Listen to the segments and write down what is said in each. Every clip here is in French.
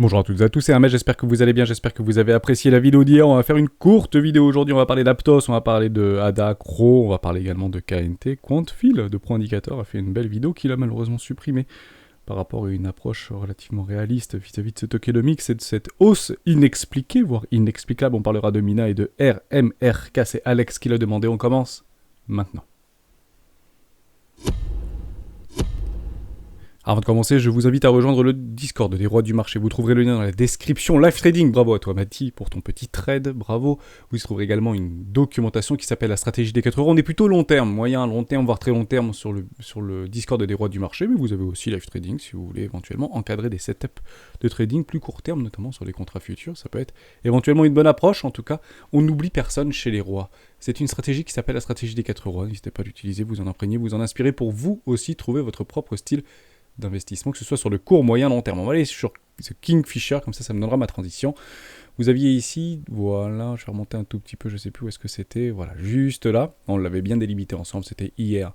Bonjour à toutes et à tous, c'est Ahmed, j'espère que vous allez bien, j'espère que vous avez apprécié la vidéo d'hier. On va faire une courte vidéo aujourd'hui, on va parler d'Aptos, on va parler de ADA, Cro, on va parler également de KNT. Quantfil de Pro Indicator a fait une belle vidéo qu'il a malheureusement supprimée par rapport à une approche relativement réaliste vis-à-vis de ce tokenomics et de cette hausse inexpliquée, voire inexplicable. On parlera de Mina et de RMRK, c'est Alex qui l'a demandé, on commence maintenant. Avant de commencer, je vous invite à rejoindre le Discord des rois du marché. Vous trouverez le lien dans la description. Live Trading, bravo à toi Mati pour ton petit trade, bravo. Vous y trouverez également une documentation qui s'appelle la stratégie des 4 euros. On est plutôt long terme, moyen, long terme, voire très long terme sur le Discord des rois du marché. Mais vous avez aussi Live Trading si vous voulez éventuellement encadrer des setups de trading plus court terme, notamment sur les contrats futurs. Ça peut être éventuellement une bonne approche. En tout cas, on n'oublie personne chez les rois. C'est une stratégie qui s'appelle la stratégie des 4 euros. N'hésitez pas à l'utiliser, vous en imprégnez, vous en inspirez pour vous aussi trouver votre propre style d'investissement, que ce soit sur le court, moyen, long terme. On va aller sur ce Kingfisher, comme ça me donnera ma transition. Vous aviez ici, voilà, je vais remonter un tout petit peu, je sais plus où est-ce que c'était, voilà, juste là, on l'avait bien délimité ensemble, c'était hier,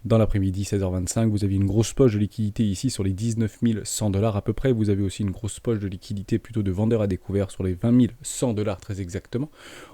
dans l'après-midi, 16h25, vous aviez une grosse poche de liquidité ici sur les 19 100 $ à peu près, vous avez aussi une grosse poche de liquidité plutôt de vendeurs à découvert sur les 20 100 $ très exactement.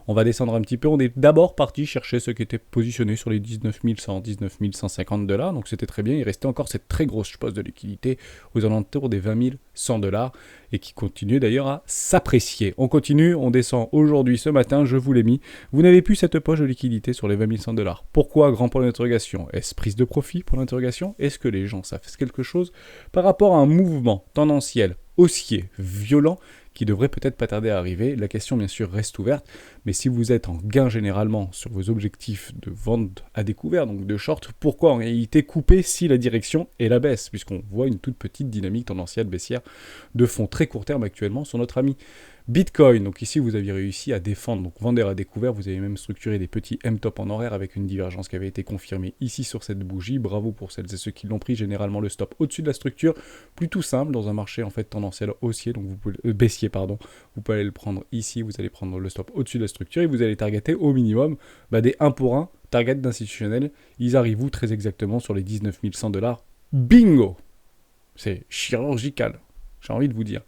On va descendre un petit peu, on est d'abord parti chercher ceux qui étaient positionnés sur les 19 100, 19 150 $, donc c'était très bien, il restait encore cette très grosse poche de liquidité aux alentours des 20 100 $, et qui continue d'ailleurs à s'apprécier. On continue, on descend aujourd'hui, ce matin, je vous l'ai mis. Vous n'avez plus cette poche de liquidité sur les 20 100 $. Pourquoi? Grand point d'interrogation. Est-ce prise de profit pour l'interrogation? Est-ce que les gens savent quelque chose par rapport à un mouvement tendanciel haussier, violent, qui devrait peut-être pas tarder à arriver? La question bien sûr reste ouverte, mais si vous êtes en gain généralement sur vos objectifs de vente à découvert, donc de short, pourquoi en réalité couper si la direction est la baisse, puisqu'on voit une toute petite dynamique tendancielle baissière de fond très court terme actuellement sur notre ami Bitcoin. Donc ici vous aviez réussi à défendre, donc vendeur à découvert, vous avez même structuré des petits M-top en horaire avec une divergence qui avait été confirmée ici sur cette bougie. Bravo pour celles et ceux qui l'ont pris, généralement le stop au-dessus de la structure, plutôt simple dans un marché en fait tendanciel haussier, donc vous pouvez baissier pardon, vous pouvez aller le prendre ici, vous allez prendre le stop au-dessus de la structure et vous allez targeter au minimum des 1 pour 1 target d'institutionnels. Ils arrivent où très exactement sur les 19 100 $. Bingo, c'est chirurgical, j'ai envie de vous dire.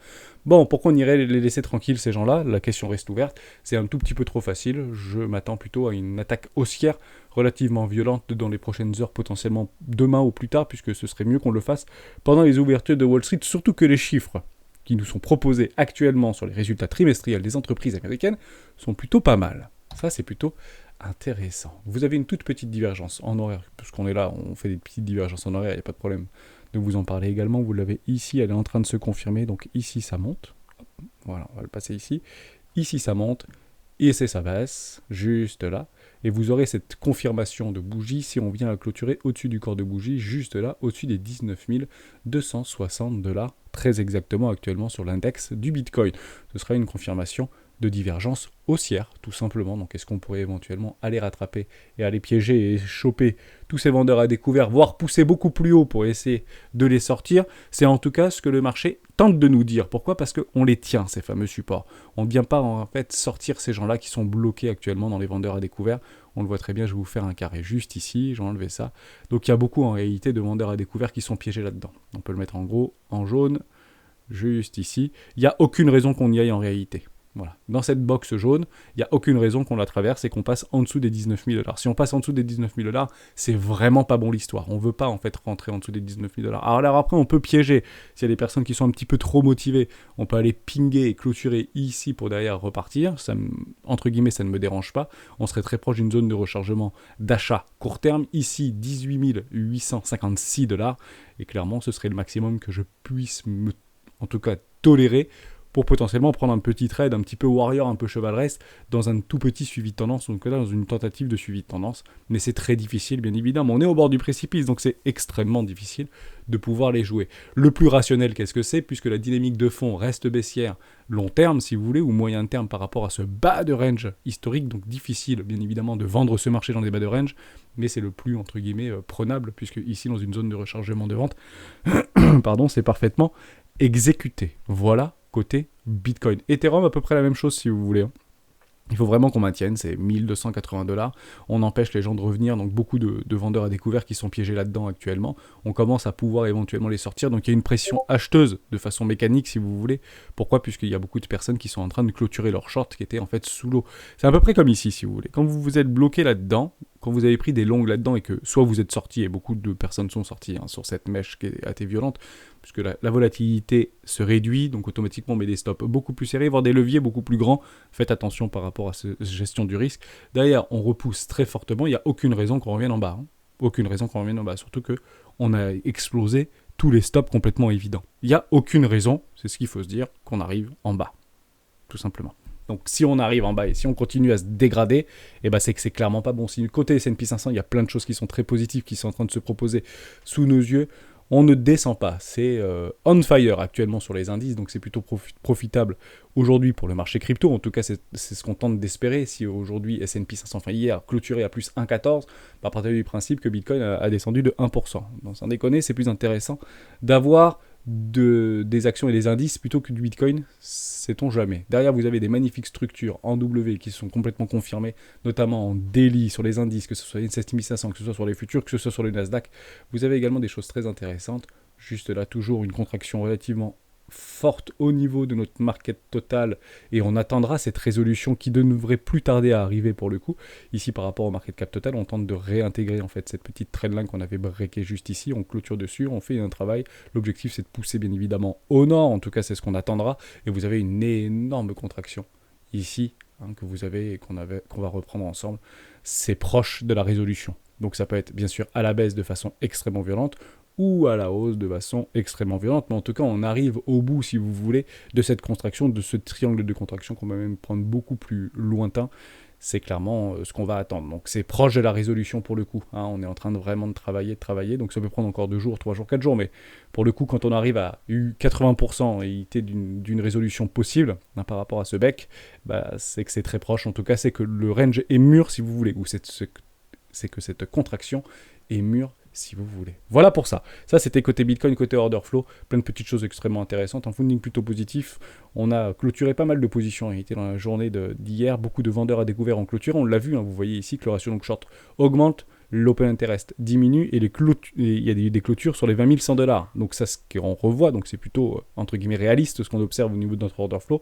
Bon, pourquoi on irait les laisser tranquilles ces gens-là? La question reste ouverte. C'est un tout petit peu trop facile. Je m'attends plutôt à une attaque haussière relativement violente dans les prochaines heures, potentiellement demain ou plus tard, puisque ce serait mieux qu'on le fasse pendant les ouvertures de Wall Street, surtout que les chiffres qui nous sont proposés actuellement sur les résultats trimestriels des entreprises américaines sont plutôt pas mal. Ça, c'est plutôt intéressant. Vous avez une toute petite divergence en horaire, puisqu'on est là, on fait des petites divergences en horaire, il n'y a pas de problème de vous en parler également. Vous l'avez ici, elle est en train de se confirmer, donc ici ça monte. Voilà, on va le passer ici. Ici ça monte, ici ça baisse, juste là. Et vous aurez cette confirmation de bougie si on vient à clôturer au-dessus du corps de bougie, juste là, au-dessus des 19 260 $, très exactement actuellement sur l'index du Bitcoin. Ce sera une confirmation de divergence haussière, tout simplement. Donc est-ce qu'on pourrait éventuellement aller rattraper et aller piéger et choper tous ces vendeurs à découvert, voire pousser beaucoup plus haut pour essayer de les sortir? C'est en tout cas ce que le marché tente de nous dire. Pourquoi? Parce qu'on les tient, ces fameux supports. On ne vient pas en fait sortir ces gens-là qui sont bloqués actuellement dans les vendeurs à découvert. On le voit très bien, je vais vous faire un carré juste ici, j'ai enlevé ça. Donc il y a beaucoup en réalité de vendeurs à découvert qui sont piégés là-dedans. On peut le mettre en gros, en jaune, juste ici. Il n'y a aucune raison qu'on y aille en réalité. Voilà. Dans cette box jaune, il n'y a aucune raison qu'on la traverse et qu'on passe en dessous des 19 000 $. Si on passe en dessous des 19 000 $, c'est vraiment pas bon l'histoire. On ne veut pas en fait rentrer en dessous des 19 000 $. Alors après, on peut piéger. S'il y a des personnes qui sont un petit peu trop motivées, on peut aller pinguer et clôturer ici pour derrière repartir. Ça, entre guillemets, ça ne me dérange pas. On serait très proche d'une zone de rechargement d'achat court terme. Ici, 18 856 $. Et clairement, ce serait le maximum que je puisse en tout cas tolérer pour potentiellement prendre un petit trade, un petit peu warrior, un peu chevaleresque, dans un tout petit suivi de tendance, donc là, dans une tentative de suivi de tendance. Mais c'est très difficile, bien évidemment. On est au bord du précipice, donc c'est extrêmement difficile de pouvoir les jouer. Le plus rationnel, qu'est-ce que c'est? Puisque la dynamique de fond reste baissière, long terme, si vous voulez, ou moyen terme par rapport à ce bas de range historique, donc difficile, bien évidemment, de vendre ce marché dans des bas de range, mais c'est le plus, entre guillemets, prenable, puisque ici, dans une zone de rechargement de vente, pardon, c'est parfaitement exécuté. Voilà côté Bitcoin. Ethereum, à peu près la même chose si vous voulez. Il faut vraiment qu'on maintienne, c'est 1280 $. On empêche les gens de revenir, donc beaucoup de vendeurs à découvert qui sont piégés là-dedans actuellement. On commence à pouvoir éventuellement les sortir, donc il y a une pression acheteuse de façon mécanique si vous voulez. Pourquoi ? Puisqu'il y a beaucoup de personnes qui sont en train de clôturer leur short qui était en fait sous l'eau. C'est à peu près comme ici si vous voulez. Quand vous vous êtes bloqué là-dedans, quand vous avez pris des longues là-dedans et que soit vous êtes sorti, et beaucoup de personnes sont sorties sur cette mèche qui est assez violente, puisque la volatilité se réduit, donc automatiquement on met des stops beaucoup plus serrés, voire des leviers beaucoup plus grands. Faites attention par rapport à cette gestion du risque. Derrière, on repousse très fortement, il n'y a aucune raison qu'on revienne en bas. Aucune raison qu'on revienne en bas, surtout qu'on a explosé tous les stops complètement évidents. Il n'y a aucune raison, c'est ce qu'il faut se dire, qu'on arrive en bas, tout simplement. Donc si on arrive en bas et si on continue à se dégrader, c'est que c'est clairement pas bon signe. Côté S&P 500, il y a plein de choses qui sont très positives, qui sont en train de se proposer sous nos yeux. On ne descend pas, c'est on fire actuellement sur les indices, donc c'est plutôt profitable aujourd'hui pour le marché crypto. En tout cas, c'est ce qu'on tente d'espérer. Si aujourd'hui S&P 500, hier, clôturé à plus 1,14, à partir du principe que Bitcoin a descendu de 1%. Donc sans déconner, c'est plus intéressant d'avoir des actions et des indices plutôt que du Bitcoin, sait-on jamais. Derrière, vous avez des magnifiques structures en W qui sont complètement confirmées, notamment en daily sur les indices, que ce soit S&P 500, que ce soit sur les futurs, que ce soit sur le Nasdaq. Vous avez également des choses très intéressantes. Juste là, toujours une contraction relativement forte au niveau de notre market total et on attendra cette résolution qui ne devrait plus tarder à arriver pour le coup. Ici par rapport au market cap total, on tente de réintégrer en fait cette petite trendline qu'on avait breaké juste ici, on clôture dessus, on fait un travail. L'objectif c'est de pousser bien évidemment au nord, en tout cas c'est ce qu'on attendra et vous avez une énorme contraction ici que vous avez et qu'on va reprendre ensemble. C'est proche de la résolution. Donc ça peut être bien sûr à la baisse de façon extrêmement violente ou à la hausse de façon extrêmement violente. Mais en tout cas, on arrive au bout, si vous voulez, de cette contraction, de ce triangle de contraction qu'on va même prendre beaucoup plus lointain. C'est clairement ce qu'on va attendre. Donc c'est proche de la résolution pour le coup. On est en train de vraiment de travailler. Donc ça peut prendre encore 2 jours, 3 jours, 4 jours. Mais pour le coup, quand on arrive à 80% et d'une résolution possible par rapport à ce bec, c'est que c'est très proche. En tout cas, c'est que le range est mûr, si vous voulez. Ou c'est que cette contraction est mûre, si vous voulez. Voilà pour ça. Ça, c'était côté Bitcoin, côté order flow. Plein de petites choses extrêmement intéressantes. Un funding plutôt positif. On a clôturé pas mal de positions en réalité dans la journée d'hier. Beaucoup de vendeurs à découvert en clôture. On l'a vu, vous voyez ici que le ratio long short augmente. L'open interest diminue et il y a des clôtures sur les 20 100 $. Donc ça, ce qu'on revoit, donc c'est plutôt, entre guillemets, réaliste ce qu'on observe au niveau de notre order flow.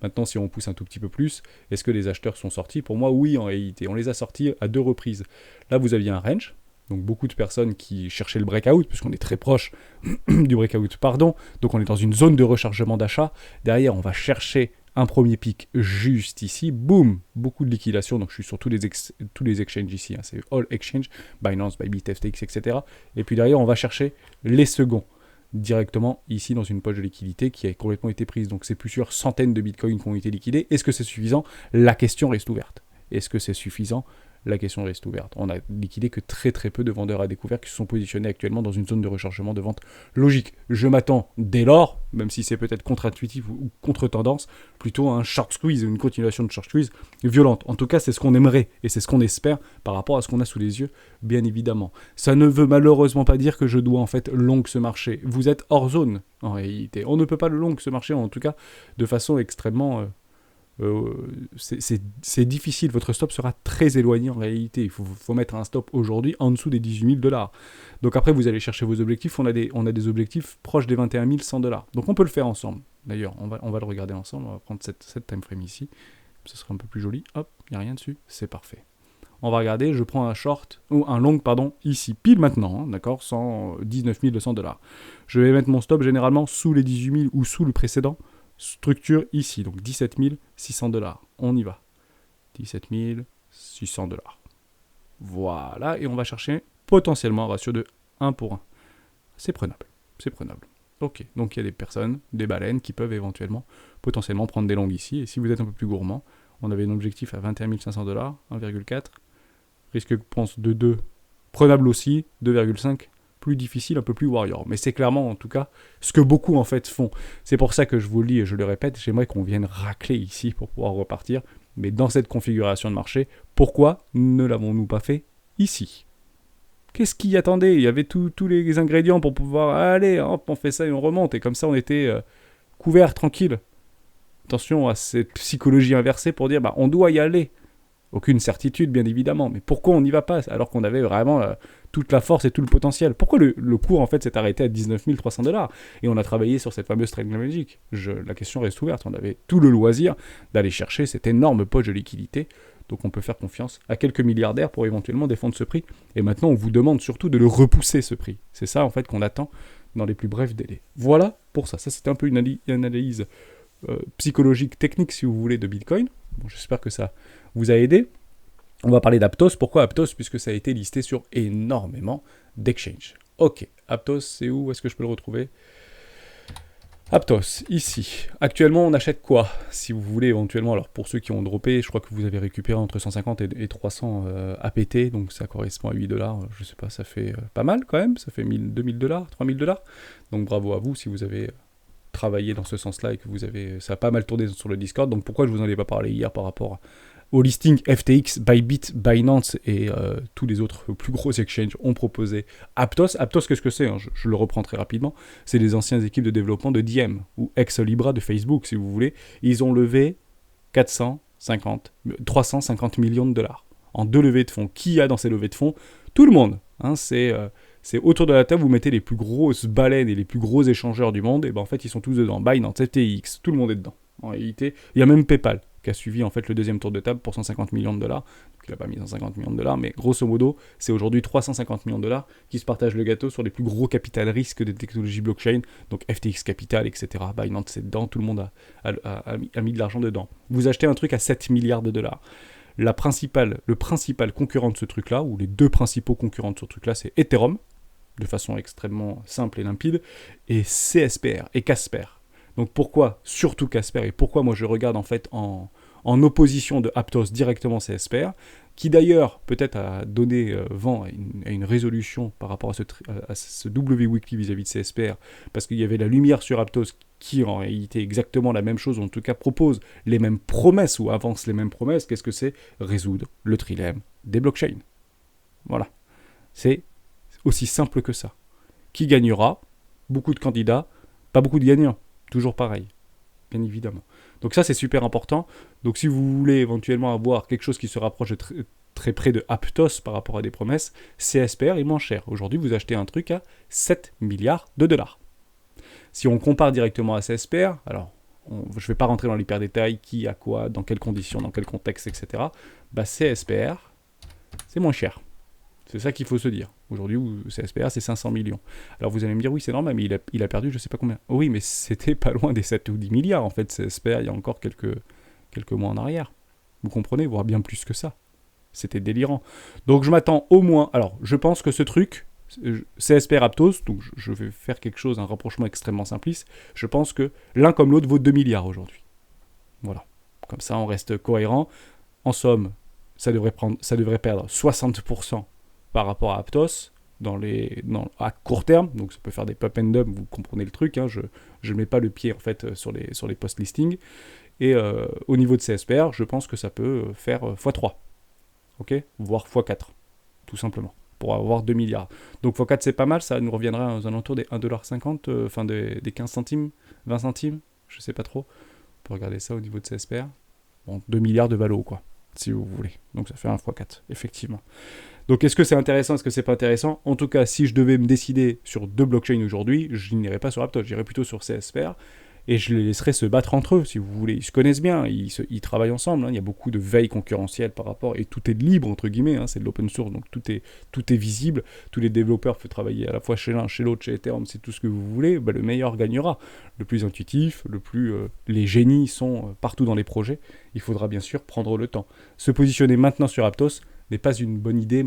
Maintenant, si on pousse un tout petit peu plus, est-ce que les acheteurs sont sortis ? Pour moi, oui, en réalité. On les a sortis à 2 reprises. Là, vous aviez un range. Donc beaucoup de personnes qui cherchaient le breakout, puisqu'on est très proche du breakout, donc on est dans une zone de rechargement d'achat. Derrière, on va chercher un premier pic juste ici, boum, beaucoup de liquidation. Donc je suis sur tous les exchanges ici, c'est all exchange, Binance, Bybit, FTX, etc. Et puis derrière, on va chercher les seconds directement ici dans une poche de liquidité qui a complètement été prise. Donc c'est plusieurs centaines de bitcoins qui ont été liquidés. Est-ce que c'est suffisant ? La question reste ouverte. Est-ce que c'est suffisant ? La question reste ouverte. On a liquidé que très très peu de vendeurs à découvert qui se sont positionnés actuellement dans une zone de rechargement de vente logique. Je m'attends dès lors, même si c'est peut-être contre-intuitif ou contre-tendance, plutôt à un short squeeze, une continuation de short squeeze violente. En tout cas, c'est ce qu'on aimerait et c'est ce qu'on espère par rapport à ce qu'on a sous les yeux, bien évidemment. Ça ne veut malheureusement pas dire que je dois en fait long ce marché. Vous êtes hors zone en réalité. On ne peut pas le long ce marché, en tout cas de façon extrêmement... c'est difficile, votre stop sera très éloigné en réalité. Il faut mettre un stop aujourd'hui en dessous des 18 000 $. Donc après, vous allez chercher vos objectifs. On a des objectifs proches des 21 100 $. Donc on peut le faire ensemble. D'ailleurs, on va le regarder ensemble. On va prendre cette time frame ici. Ce sera un peu plus joli. Hop, il n'y a rien dessus. C'est parfait. On va regarder. Je prends un short, ou un long, ici, pile maintenant. D'accord, 19 200 $. Je vais mettre mon stop généralement sous les 18 000 ou sous le précédent. Structure ici, donc 17 600 $. On y va. 17 600 $. Voilà, et on va chercher potentiellement un ratio de 1 pour 1. C'est prenable. Ok, donc il y a des personnes, des baleines qui peuvent éventuellement, potentiellement prendre des longues ici. Et si vous êtes un peu plus gourmand, on avait un objectif à 21 500 $, 1,4. Risque, je pense, de 2. Prenable aussi, 2,5. Plus difficile, un peu plus warrior. Mais c'est clairement, en tout cas, ce que beaucoup, en fait, font. C'est pour ça que je vous le dis et je le répète, j'aimerais qu'on vienne racler ici pour pouvoir repartir. Mais dans cette configuration de marché, pourquoi ne l'avons-nous pas fait ici ? Qu'est-ce qui attendait ? Il y avait tous les ingrédients pour pouvoir, allez, hop, on fait ça et on remonte. Et comme ça, on était couvert, tranquille. attention à cette psychologie inversée pour dire, on doit y aller. Aucune certitude, bien évidemment, mais pourquoi on n'y va pas alors qu'on avait vraiment toute la force et tout le potentiel? Pourquoi le cours, en fait, s'est arrêté à 19 300$ et on a travaillé sur cette fameuse Trade Magic? La question reste ouverte. On avait tout le loisir d'aller chercher cette énorme poche de liquidité. Donc on peut faire confiance à quelques milliardaires pour éventuellement défendre ce prix. Et maintenant, on vous demande surtout de le repousser, ce prix. C'est ça, en fait, qu'on attend dans les plus brefs délais. Voilà pour ça. Ça, c'était un peu une analyse psychologique, technique, si vous voulez, de Bitcoin. Bon, j'espère que ça vous a aidé. On va parler d'Aptos. Pourquoi Aptos? Puisque ça a été listé sur énormément d'exchanges. Ok, Aptos, c'est où? Est-ce que je peux le retrouver? Aptos, ici. Actuellement, on achète quoi? Si vous voulez éventuellement, alors pour ceux qui ont droppé, je crois que vous avez récupéré entre 150 et 300 APT, donc ça correspond à 8$. Je sais pas, ça fait pas mal quand même. Ça fait 2000$, 3000$. Donc bravo à vous si vous avez travaillé dans ce sens-là et que ça a pas mal tourné sur le Discord. Donc pourquoi je vous en ai pas parlé hier par rapport au listing FTX, Bybit, Binance et tous les autres plus gros exchanges ont proposé Aptos. Aptos, qu'est-ce que c'est? Je le reprends très rapidement. C'est les anciennes équipes de développement de Diem ou ex-Libra de Facebook, si vous voulez. Ils ont levé 350 millions de dollars en 2 levées de fonds. Qui a dans ces levées de fonds? Tout le monde. C'est autour de la table, vous mettez les plus grosses baleines et les plus gros échangeurs du monde, et en fait, ils sont tous dedans. Binance, FTX, tout le monde est dedans. En réalité, il y a même PayPal qui a suivi en fait le deuxième tour de table pour 150 millions de dollars. Donc il n'a pas mis 150 millions de dollars, mais grosso modo, c'est aujourd'hui 350 millions de dollars qui se partagent le gâteau sur les plus gros capital risques des technologies blockchain, donc FTX Capital, etc. Binance, c'est dedans, tout le monde a mis de l'argent dedans. Vous achetez un truc à 7 milliards de dollars. Le principal concurrent de ce truc-là, ou les deux principaux concurrents de ce truc-là, c'est Ethereum, de façon extrêmement simple et limpide, et CSPR et Casper. Donc pourquoi surtout Casper, et pourquoi moi je regarde en fait en opposition de Aptos directement CSPR, qui d'ailleurs peut-être a donné vent à une résolution par rapport à ce W Weekly vis-à-vis de CSPR, parce qu'il y avait la lumière sur Aptos qui en réalité exactement la même chose, ou en tout cas propose les mêmes promesses ou avance les mêmes promesses. Qu'est-ce que c'est? Résoudre le trilemme des blockchains. Voilà. C'est aussi simple que ça. Qui gagnera? Beaucoup de candidats, pas beaucoup de gagnants. Toujours pareil, bien évidemment. Donc ça, c'est super important. Donc si vous voulez éventuellement avoir quelque chose qui se rapproche très près de Aptos par rapport à des promesses, CSPR est moins cher. Aujourd'hui, vous achetez un truc à 7 milliards de dollars. Si on compare directement à CSPR, alors je ne vais pas rentrer dans l'hyper détail, qui, à quoi, dans quelles conditions, dans quel contexte, etc. CSPR, c'est moins cher. C'est ça qu'il faut se dire. Aujourd'hui, CSPR, c'est 500 millions. Alors vous allez me dire, oui, c'est normal, mais il a perdu je ne sais pas combien. Oh oui, mais c'était pas loin des 7 ou 10 milliards, en fait, CSPR, il y a encore quelques mois en arrière. Vous comprenez, voire bien plus que ça. C'était délirant. Donc je m'attends au moins... Alors, je pense que ce truc, CSPR Aptos, donc je vais faire quelque chose, un rapprochement extrêmement simpliste, je pense que l'un comme l'autre vaut 2 milliards aujourd'hui. Voilà. Comme ça, on reste cohérent. En somme, ça devrait perdre 60% par rapport à Aptos à court terme, donc ça peut faire des pop and dump, vous comprenez le truc, je ne mets pas le pied en fait sur les post-listings, et au niveau de CSPR, je pense que ça peut faire x3, ok, voire x4, tout simplement, pour avoir 2 milliards. Donc x4 c'est pas mal, ça nous reviendra aux alentours des 1,50$, enfin des 15 centimes, 20 centimes, je sais pas trop, on peut regarder ça au niveau de CSPR, bon, 2 milliards de valo quoi, si vous voulez, donc ça fait 1 x4, effectivement. Donc est-ce que c'est intéressant, est-ce que c'est pas intéressant? En tout cas, si je devais me décider sur 2 blockchains aujourd'hui, je n'irais pas sur Aptos, j'irais plutôt sur CSPR, et je les laisserais se battre entre eux, si vous voulez. Ils se connaissent bien, ils travaillent ensemble, il y a beaucoup de veille concurrentielle par rapport, et tout est libre, entre guillemets, c'est de l'open source, donc tout est visible, tous les développeurs peuvent travailler à la fois chez l'un, chez l'autre, chez Ethereum, c'est tout ce que vous voulez, le meilleur gagnera. Le plus intuitif, les génies sont partout dans les projets, il faudra bien sûr prendre le temps. Se positionner maintenant sur Aptos n'est pas une bonne idée,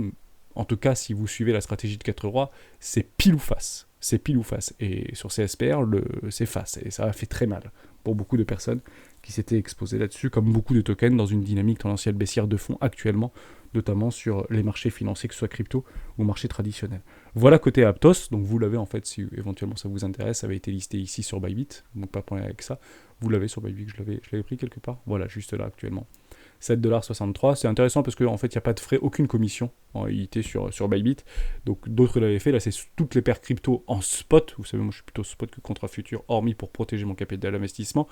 en tout cas si vous suivez la stratégie de 4 rois, c'est pile ou face. C'est pile ou face. Et sur CSPR, c'est face. Et ça a fait très mal pour beaucoup de personnes qui s'étaient exposées là-dessus, comme beaucoup de tokens dans une dynamique tendancielle baissière de fond actuellement, notamment sur les marchés financiers, que ce soit crypto ou marché traditionnel. Voilà côté Aptos, donc vous l'avez en fait, si éventuellement ça vous intéresse, ça avait été listé ici sur Bybit, donc pas de problème avec ça. Vous l'avez sur Bybit, je l'avais pris quelque part, voilà, juste là actuellement. 7,63$, c'est intéressant parce qu'en fait il n'y a pas de frais, aucune commission en réalité sur Bybit, donc d'autres l'avaient fait, là c'est toutes les paires crypto en spot, vous savez moi je suis plutôt spot que contrat futur, hormis pour protéger mon capital d'investissement.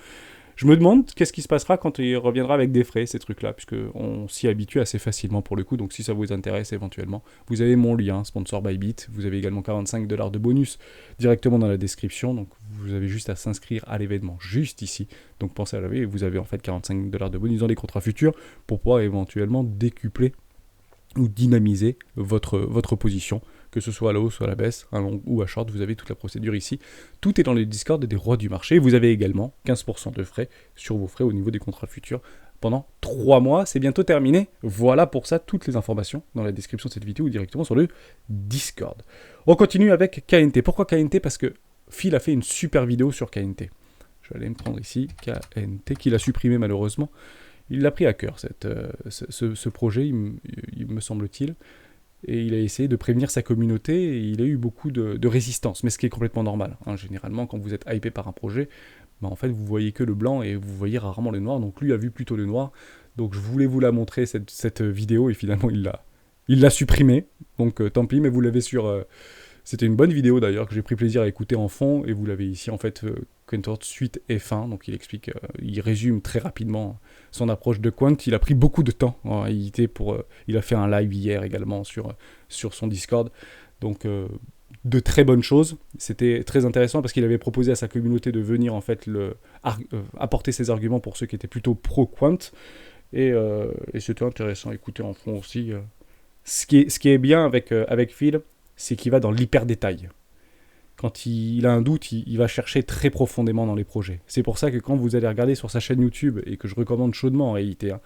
Je me demande qu'est-ce qui se passera quand il reviendra avec des frais, ces trucs-là, puisqu'on s'y habitue assez facilement pour le coup. Donc si ça vous intéresse éventuellement, vous avez mon lien, sponsor Bybit. Vous avez également 45$ de bonus directement dans la description. Donc vous avez juste à s'inscrire à l'événement juste ici. Donc pensez à laver et vous avez en fait 45$ de bonus dans les contrats futurs pour pouvoir éventuellement décupler ou dynamiser votre position, que ce soit à la hausse ou à la baisse, à long ou à short, vous avez toute la procédure ici. Tout est dans les Discord des rois du marché. Vous avez également 15% de frais sur vos frais au niveau des contrats futurs pendant 3 mois. C'est bientôt terminé. Voilà pour ça, toutes les informations dans la description de cette vidéo ou directement sur le Discord. On continue avec KNT. Pourquoi KNT? Parce que Phil a fait une super vidéo sur KNT. Je vais aller me prendre ici KNT, qu'il a supprimé malheureusement. Il l'a pris à cœur, ce projet, il me semble-t-il. Et il a essayé de prévenir sa communauté, et il a eu beaucoup de résistance, mais ce qui est complètement normal. Hein. Généralement, quand vous êtes hypé par un projet, en fait, vous voyez que le blanc et vous voyez rarement le noir. Donc lui a vu plutôt le noir. Donc je voulais vous la montrer, cette vidéo, et finalement, il l'a supprimée. Donc tant pis, mais vous l'avez sur... C'était une bonne vidéo d'ailleurs, que j'ai pris plaisir à écouter en fond, et vous l'avez ici, en fait, Quant suite F1, donc il explique, il résume très rapidement son approche de Quant. Il a pris beaucoup de temps en réalité il a fait un live hier également sur son Discord, donc de très bonnes choses. C'était très intéressant parce qu'il avait proposé à sa communauté de venir en fait apporter ses arguments pour ceux qui étaient plutôt pro Quant, et c'était intéressant à écouter en fond aussi. Ce qui est bien avec Phil, c'est qu'il va dans l'hyper détail. Quand il a un doute, il va chercher très profondément dans les projets. C'est pour ça que quand vous allez regarder sur sa chaîne YouTube, et que je recommande chaudement en réalité, hein,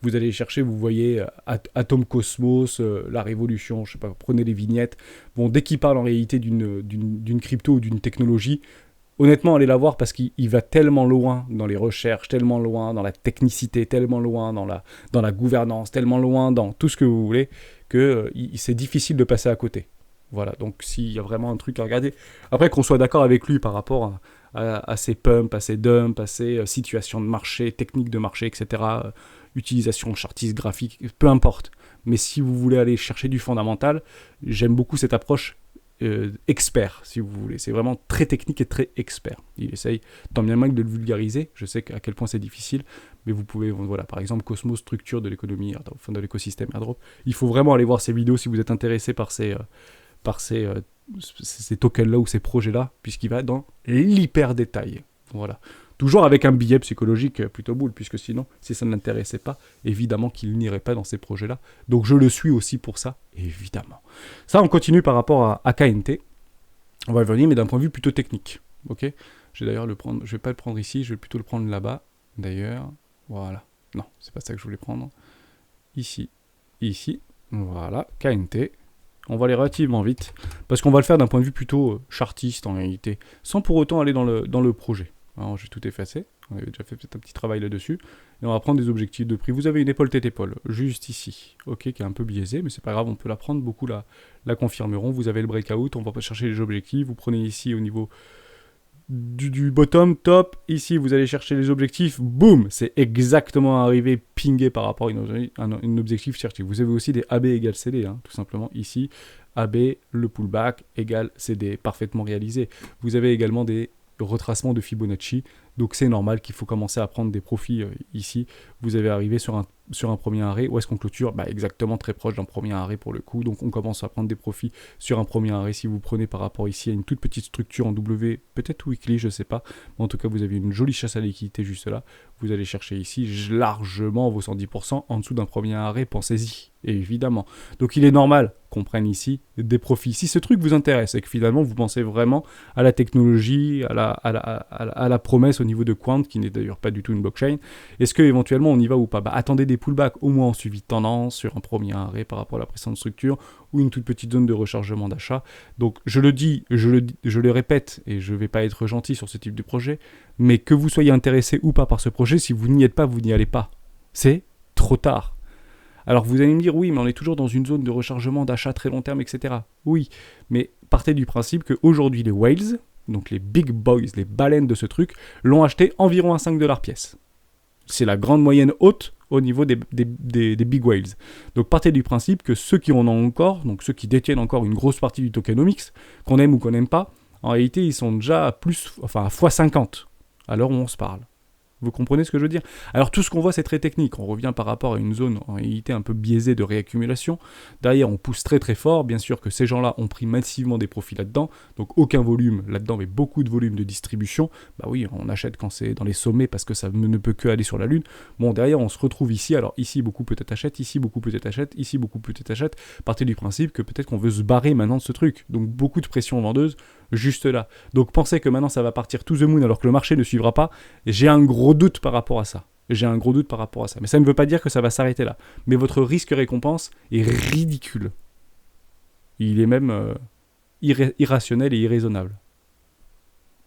vous allez chercher, vous voyez Atom Cosmos, La Révolution, je sais pas, prenez les vignettes. Bon, dès qu'il parle en réalité d'une crypto ou d'une technologie, honnêtement, allez la voir parce qu'il va tellement loin dans les recherches, tellement loin dans la technicité, tellement loin dans la gouvernance, tellement loin dans tout ce que vous voulez, que c'est difficile de passer à côté. Voilà, donc s'il y a vraiment un truc à regarder. Après, qu'on soit d'accord avec lui par rapport à ses pumps, à ses dumps, à ses situations de marché, techniques de marché, etc., utilisation chartiste, graphique, peu importe. Mais si vous voulez aller chercher du fondamental, j'aime beaucoup cette approche expert, si vous voulez. C'est vraiment très technique et très expert. Il essaye tant bien mal de le vulgariser. Je sais à quel point c'est difficile, mais vous pouvez, voilà, par exemple, Cosmos, structure de l'économie, enfin de l'écosystème airdrop. Il faut vraiment aller voir ces vidéos si vous êtes intéressé par ces tokens-là ou ces projets-là, puisqu'il va dans l'hyper détail. Voilà. Toujours avec un biais psychologique plutôt boule, puisque sinon, si ça ne l'intéressait pas, évidemment qu'il n'irait pas dans ces projets-là. Donc je le suis aussi pour ça, évidemment. Ça, on continue par rapport à KNT. On va y revenir, mais d'un point de vue plutôt technique. Ok ? Je vais d'ailleurs le prendre, je vais pas le prendre ici, je vais plutôt le prendre là-bas. D'ailleurs, voilà. Non, c'est pas ça que je voulais prendre. Ici. Voilà, KNT. On va aller relativement vite, parce qu'on va le faire d'un point de vue plutôt chartiste en réalité, sans pour autant aller dans le projet. Alors, je vais tout effacer, on avait déjà fait peut-être un petit travail là-dessus, et on va prendre des objectifs de prix. Vous avez une épaule tête épaule, juste ici, ok, qui est un peu biaisée, mais c'est pas grave, on peut la prendre, beaucoup la confirmeront. Vous avez le breakout, on va pas chercher les objectifs, vous prenez ici au niveau du bottom, top, ici vous allez chercher les objectifs, boum, c'est exactement arrivé, pingé par rapport à un objectif cherché. Vous avez aussi des AB égale CD, hein, tout simplement ici, AB, le pullback égale CD, parfaitement réalisé. Vous avez également des retracements de Fibonacci, donc c'est normal qu'il faut commencer à prendre des profits ici. Vous avez arrivé sur un premier arrêt, où est-ce qu'on clôture ? Exactement très proche d'un premier arrêt pour le coup, donc on commence à prendre des profits sur un premier arrêt. Si vous prenez par rapport ici à une toute petite structure en W, peut-être weekly, je sais pas, mais en tout cas vous avez une jolie chasse à liquidité juste là. Vous allez chercher ici largement vos 110% en dessous d'un premier arrêt, pensez-y, évidemment. Donc il est normal qu'on prenne ici des profits. Si ce truc vous intéresse et que finalement vous pensez vraiment à la technologie, à la promesse au niveau de Quant, qui n'est d'ailleurs pas du tout une blockchain, est-ce que éventuellement on y va ou pas ? Attendez des pullbacks au moins en suivi de tendance sur un premier arrêt par rapport à la précédente structure ou une toute petite zone de rechargement d'achat. Donc je le répète, et je ne vais pas être gentil sur ce type de projet, mais que vous soyez intéressé ou pas par ce projet, si vous n'y êtes pas, vous n'y allez pas. C'est trop tard. Alors vous allez me dire, oui, mais on est toujours dans une zone de rechargement d'achat très long terme, etc. Oui, mais partez du principe qu'aujourd'hui les whales, donc les big boys, les baleines de ce truc, l'ont acheté environ à 5$ pièce. C'est la grande moyenne haute au niveau des big whales. Donc partez du principe que ceux qui en ont encore, donc ceux qui détiennent encore une grosse partie du tokenomics, qu'on aime ou qu'on n'aime pas, en réalité ils sont déjà à x50 à l'heure où on se parle. Vous comprenez ce que je veux dire? Alors tout ce qu'on voit, c'est très technique. On revient par rapport à une zone en réalité un peu biaisée de réaccumulation. Derrière, on pousse très très fort. Bien sûr que ces gens-là ont pris massivement des profits là-dedans. Donc aucun volume là-dedans, mais beaucoup de volume de distribution. Bah oui, on achète quand c'est dans les sommets parce que ça ne peut que aller sur la Lune. Bon, derrière, on se retrouve ici. Alors ici, beaucoup peut-être achètent. Ici, beaucoup peut-être achètent. Ici, beaucoup peut-être achètent. Partez du principe que peut-être qu'on veut se barrer maintenant de ce truc. Donc beaucoup de pression vendeuse juste là. Donc pensez que maintenant ça va partir to the moon alors que le marché ne suivra pas. J'ai un gros doute par rapport à ça. Mais ça ne veut pas dire que ça va s'arrêter là. Mais votre risque-récompense est ridicule. Il est même irrationnel et irraisonnable.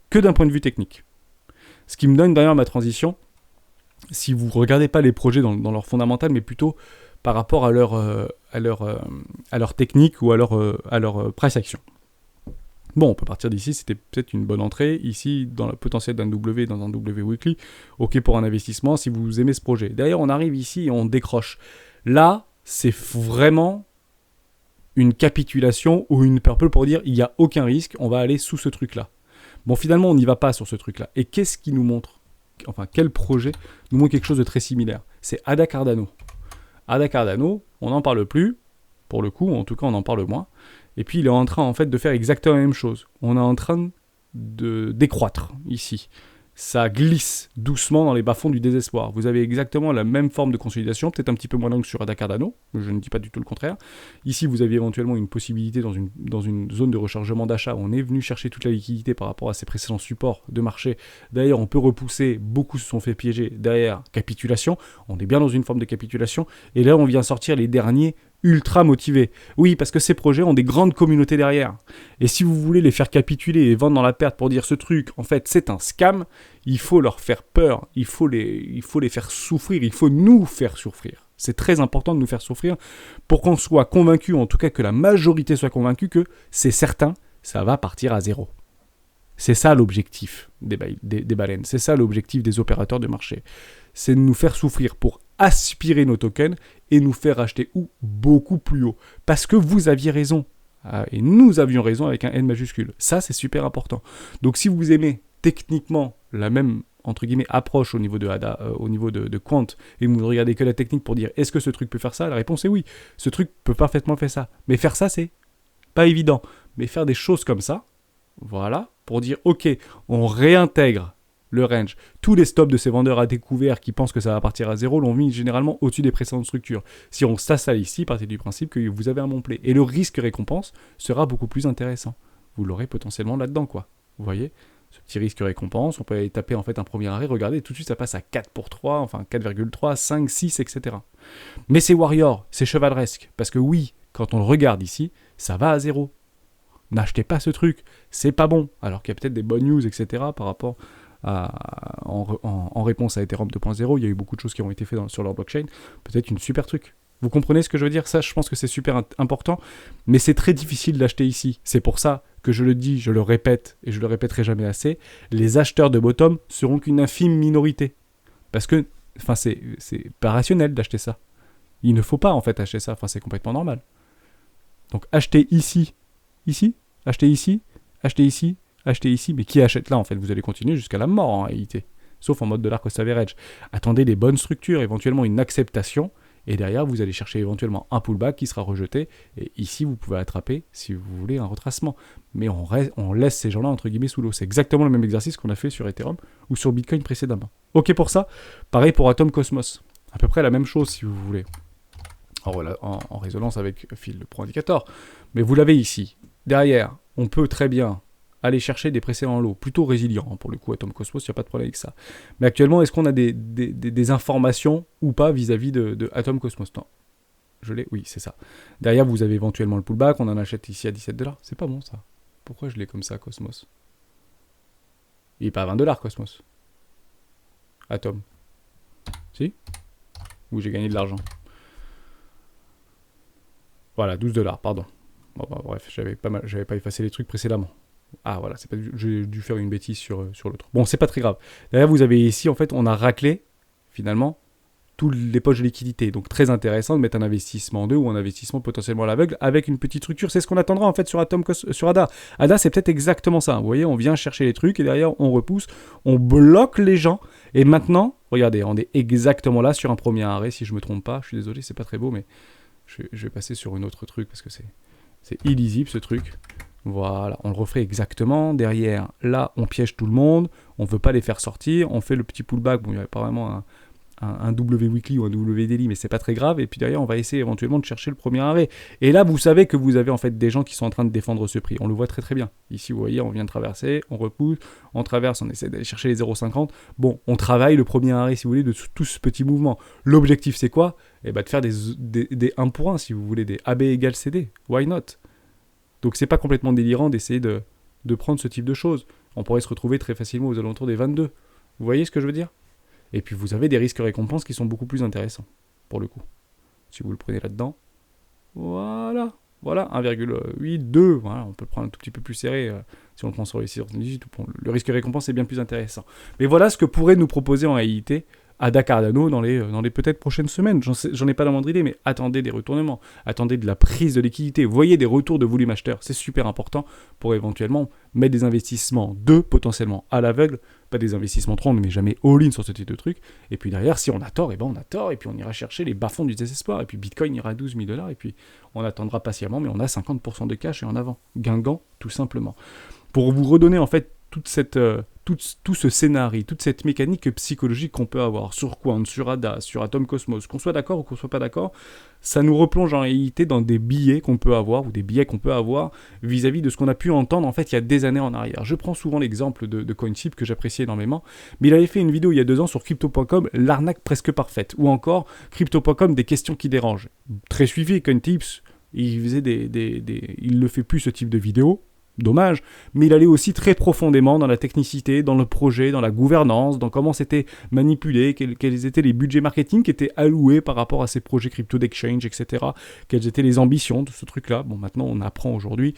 Que d'un point de vue technique. Ce qui me donne d'ailleurs ma transition, si vous ne regardez pas les projets dans leur fondamental, mais plutôt par rapport à leur technique ou à leur price action. Bon, on peut partir d'ici, c'était peut-être une bonne entrée. Ici, dans le potentiel d'un W, dans un W weekly, ok pour un investissement si vous aimez ce projet. D'ailleurs, on arrive ici et on décroche. Là, c'est vraiment une capitulation ou une purple pour dire il n'y a aucun risque, on va aller sous ce truc-là. Bon, finalement, on n'y va pas sur ce truc-là. Et qu'est-ce qui nous montre? Enfin, quel projet nous montre quelque chose de très similaire? C'est Ada Cardano. Ada Cardano, on n'en parle plus, pour le coup, en tout cas, on en parle moins. Et puis il est en train en fait de faire exactement la même chose. On est en train de décroître ici. Ça glisse doucement dans les bas-fonds du désespoir. Vous avez exactement la même forme de consolidation, peut-être un petit peu moins longue sur Ada Cardano, je ne dis pas du tout le contraire. Ici, vous aviez éventuellement une possibilité dans une zone de rechargement d'achat où on est venu chercher toute la liquidité par rapport à ses précédents supports de marché. D'ailleurs, on peut repousser, beaucoup se sont fait piéger derrière capitulation. On est bien dans une forme de capitulation. Et là, on vient sortir les derniers ultra motivés. Oui, parce que ces projets ont des grandes communautés derrière. Et si vous voulez les faire capituler et vendre dans la perte pour dire ce truc, en fait, c'est un scam, il faut leur faire peur, il faut les faire souffrir, il faut nous faire souffrir. C'est très important de nous faire souffrir pour qu'on soit convaincu, en tout cas que la majorité soit convaincue que c'est certain, ça va partir à zéro. C'est ça l'objectif des baleines, c'est ça l'objectif des opérateurs de marché. C'est de nous faire souffrir pour aspirer nos tokens et nous faire acheter beaucoup plus haut. Parce que vous aviez raison. Et nous avions raison avec un N majuscule. Ça, c'est super important. Donc si vous aimez techniquement la même entre guillemets approche au niveau de ADA, au niveau de Quant, et vous ne regardez que la technique pour dire est-ce que ce truc peut faire ça, la réponse est oui. Ce truc peut parfaitement faire ça. Mais faire ça, c'est pas évident. Mais faire des choses comme ça, voilà, pour dire ok, on réintègre le range. Tous les stops de ces vendeurs à découvert qui pensent que ça va partir à zéro l'ont mis généralement au-dessus des précédentes structures. Si on s'installe ici, partez du principe que vous avez un bon play. Et le risque-récompense sera beaucoup plus intéressant. Vous l'aurez potentiellement là-dedans, quoi. Vous voyez ? Ce petit risque-récompense, on peut aller taper en fait un premier arrêt, regardez, tout de suite ça passe à 4 pour 3, enfin 4,3, 5, 6, etc. Mais c'est warrior, c'est chevaleresque, parce que oui, quand on le regarde ici, ça va à zéro. N'achetez pas ce truc, c'est pas bon. Alors qu'il y a peut-être des bonnes news, etc. par rapport en réponse à Ethereum 2.0, il y a eu beaucoup de choses qui ont été faites sur leur blockchain, peut-être une super truc. Vous comprenez ce que je veux dire? Ça, je pense que c'est super important, mais c'est très difficile d'acheter ici. C'est pour ça que je le dis, je le répète, et je le répéterai jamais assez, les acheteurs de bottom seront qu'une infime minorité. Parce que, enfin, c'est pas rationnel d'acheter ça. Il ne faut pas, en fait, acheter ça. Enfin, c'est complètement normal. Donc, achetez ici, achetez ici, mais qui achète là, en fait? Vous allez continuer jusqu'à la mort, en réalité. Sauf en mode dollar cost average. Attendez des bonnes structures, éventuellement une acceptation, et derrière, vous allez chercher éventuellement un pullback qui sera rejeté. Et ici, vous pouvez attraper, si vous voulez, un retracement. Mais on laisse ces gens-là, entre guillemets, sous l'eau. C'est exactement le même exercice qu'on a fait sur Ethereum ou sur Bitcoin précédemment. OK pour ça. Pareil pour Atom Cosmos. À peu près la même chose, si vous voulez. En résonance avec fil de pro indicateur. Mais vous l'avez ici. Derrière, on peut très bien aller chercher des précédents lots, plutôt résilients, pour le coup, Atom Cosmos, il n'y a pas de problème avec ça. Mais actuellement, est-ce qu'on a des informations ou pas vis-à-vis de Atom Cosmos? Non. Je l'ai? Oui, c'est ça. Derrière, vous avez éventuellement le pullback, on en achète ici à 17$. C'est pas bon, ça. Pourquoi je l'ai comme ça, Cosmos? Il n'est pas à 20$, Cosmos. Atom. Si? Ou j'ai gagné de l'argent. Voilà, 12$, pardon. Bon, bah, bref, j'avais pas effacé les trucs précédemment. Ah voilà, j'ai dû faire une bêtise sur l'autre. Bon, c'est pas très grave. Derrière, vous avez ici, en fait, on a raclé, finalement, toutes les poches de liquidité. Donc, très intéressant de mettre un investissement en deux ou un investissement potentiellement à l'aveugle avec une petite structure. C'est ce qu'on attendra, en fait, sur ADA. ADA, c'est peut-être exactement ça. Vous voyez, on vient chercher les trucs et derrière, on repousse, on bloque les gens Et maintenant, regardez, on est exactement là sur un premier arrêt, si je ne me trompe pas. Je suis désolé, c'est pas très beau, mais je vais passer sur une autre truc parce que c'est illisible ce truc. Voilà, on le refait exactement. Derrière, là, on piège tout le monde. On ne veut pas les faire sortir. On fait le petit pullback. Bon, il n'y avait pas vraiment un W weekly ou un W daily, mais c'est pas très grave. Et puis derrière, on va essayer éventuellement de chercher le premier arrêt. Et là, vous savez que vous avez en fait des gens qui sont en train de défendre ce prix. On le voit très très bien. Ici, vous voyez, on vient de traverser, on repousse, on traverse, on essaie d'aller chercher les 0,50. Bon, on travaille le premier arrêt, si vous voulez, de tout ce petit mouvement. L'objectif, c'est quoi? Eh ben, de faire des 1 pour 1, si vous voulez, des AB égale CD. Why not? Donc c'est pas complètement délirant d'essayer de prendre ce type de choses. On pourrait se retrouver très facilement aux alentours des 22. Vous voyez ce que je veux dire? Et puis vous avez des risques-récompenses qui sont beaucoup plus intéressants, pour le coup. Si vous le prenez là-dedans. Voilà, 1,8, 2. Voilà, on peut le prendre un tout petit peu plus serré si on le prend sur les 618. Le risque-récompense est bien plus intéressant. Mais voilà ce que pourrait nous proposer en réalité Ada Cardano dans les peut-être prochaines semaines. J'en ai pas la moindre idée, mais attendez des retournements, attendez de la prise de liquidité, voyez des retours de volume acheteur, c'est super important pour éventuellement mettre des investissements potentiellement à l'aveugle, pas des investissements 30, mais jamais all-in sur ce type de truc. Et puis derrière, si on a tort, on a tort, et puis on ira chercher les bas-fonds du désespoir, et puis Bitcoin ira à 12 000 $, et puis on attendra patiemment, mais on a 50% de cash et en avant. Guingamp, tout simplement. Pour vous redonner en fait tout ce scénario, toute cette mécanique psychologique qu'on peut avoir sur Quant, sur ADA, sur Atom Cosmos, qu'on soit d'accord ou qu'on soit pas d'accord, ça nous replonge en réalité dans des billets qu'on peut avoir, ou des billets qu'on peut avoir vis-à-vis de ce qu'on a pu entendre en fait il y a des années en arrière. Je prends souvent l'exemple de CoinTip que j'apprécie énormément, mais il avait fait une vidéo il y a 2 ans sur Crypto.com, l'arnaque presque parfaite, ou encore Crypto.com, des questions qui dérangent. Très suivi, CoinTips, il le fait plus ce type de vidéo. Dommage, mais il allait aussi très profondément dans la technicité, dans le projet, dans la gouvernance, dans comment c'était manipulé, quels étaient les budgets marketing qui étaient alloués par rapport à ces projets crypto d'exchange, etc. Quelles étaient les ambitions de ce truc-là. Bon, maintenant, on apprend aujourd'hui,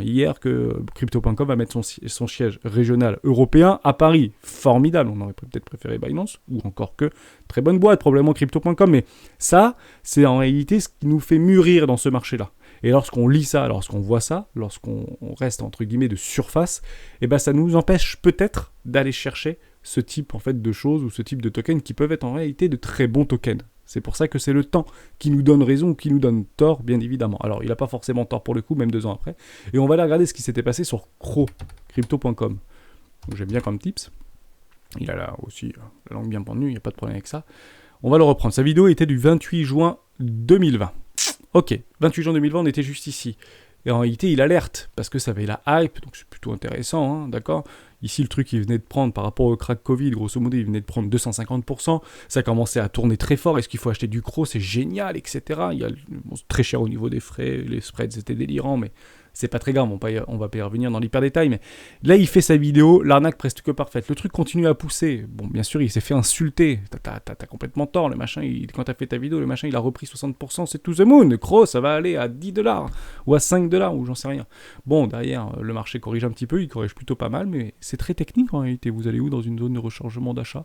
hier, que Crypto.com va mettre son siège régional européen à Paris. Formidable, on aurait peut-être préféré Binance, ou encore que très bonne boîte, probablement Crypto.com, mais ça, c'est en réalité ce qui nous fait mûrir dans ce marché-là. Et lorsqu'on lit ça, lorsqu'on voit ça, lorsqu'on reste entre guillemets de surface, ça nous empêche peut-être d'aller chercher ce type en fait de choses ou ce type de tokens qui peuvent être en réalité de très bons tokens. C'est pour ça que c'est le temps qui nous donne raison ou qui nous donne tort, bien évidemment. Alors, il n'a pas forcément tort pour le coup, même 2 ans après. Et on va aller regarder ce qui s'était passé sur crypto.com. J'aime bien comme tips. Il a là aussi la langue bien pendue, il n'y a pas de problème avec ça. On va le reprendre. Sa vidéo était du 28 juin 2020. Ok, 28 juin 2020, on était juste ici. Et en réalité, il alerte, parce que ça avait la hype, donc c'est plutôt intéressant, hein, d'accord? Ici, le truc, il venait de prendre, par rapport au crack Covid, grosso modo, il venait de prendre 250%. Ça commençait à tourner très fort. Est-ce qu'il faut acheter du CRO? C'est génial, etc. Très cher au niveau des frais. Les spreads, c'était délirant, mais c'est pas très grave. On va pas y revenir dans l'hyper détail. Mais là, il fait sa vidéo, l'arnaque presque parfaite. Le truc continue à pousser. Bon, bien sûr, il s'est fait insulter. T'as complètement tort. Le machin, quand t'as fait ta vidéo, le machin, il a repris 60%. C'est to the moon. CRO, ça va aller à 10$ ou à 5$, ou j'en sais rien. Bon, derrière, le marché corrige un petit peu. Il corrige plutôt pas mal, mais c'est très technique en réalité. Vous allez où dans une zone de rechargement d'achat?